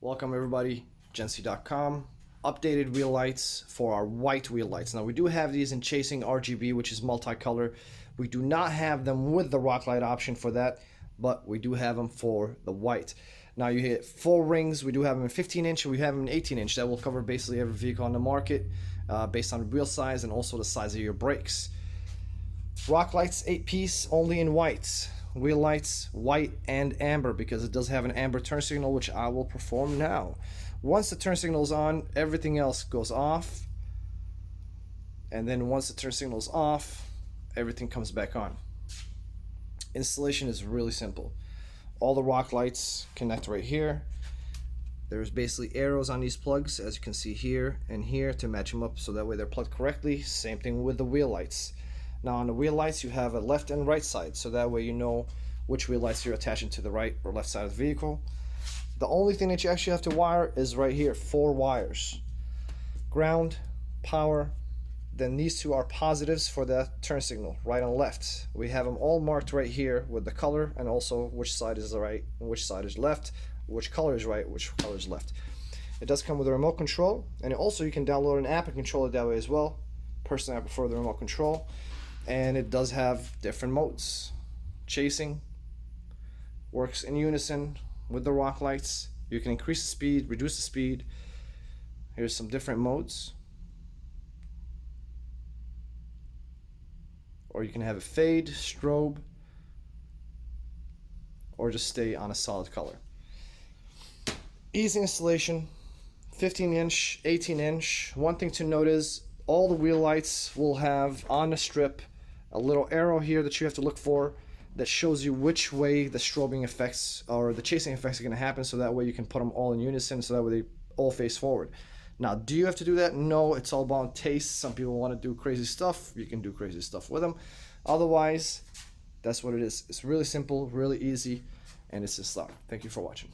Welcome everybody, GENSSI.com. Updated wheel lights for our white wheel lights. Now we do have these in chasing RGB, which is multicolor. We do not have them with the rock light option for that, but we do have them for the white. Now you hit 4 rings. We do have them in 15-inch, and we have them in 18-inch. That will cover basically every vehicle on the market based on wheel size and also the size of your brakes. Rock lights 8-piece, only in white. Wheel lights white and amber, because it does have an amber turn signal, which I will perform now. Once the turn signal is on, everything else goes off, and then once the turn signal is off, everything comes back on. Installation is really simple. All the rock lights connect right here. There's basically arrows on these plugs, as you can see here and here, to match them up so that way they're plugged correctly. Same thing with the wheel lights. Now on the wheel lights you have a left and right side, so that way you know which wheel lights you're attaching to the right or left side of the vehicle. The only thing that you actually have to wire is right here, 4 wires. Ground, power, then these 2 are positives for the turn signal, right and left. We have them all marked right here with the color, and also which side is the right and which side is left, which color is right, which color is left. It does come with a remote control, and also you can download an app and control it that way as well. Personally, I prefer the remote control. And it does have different modes. Chasing works in unison with the rock lights. You can increase the speed, reduce the speed. Here's some different modes. Or you can have a fade, strobe, or just stay on a solid color. Easy installation, 15-inch, 18-inch. One thing to note is all the wheel lights will have on the strip a little arrow here that you have to look for that shows you which way the strobing effects or the chasing effects are going to happen, so that way you can put them all in unison, so that way they all face forward. Now, do you have to do that? No, it's all about taste. Some people want to do crazy stuff. You can do crazy stuff with them. Otherwise, that's what it is. It's really simple, really easy, and it's just luck. Thank you for watching.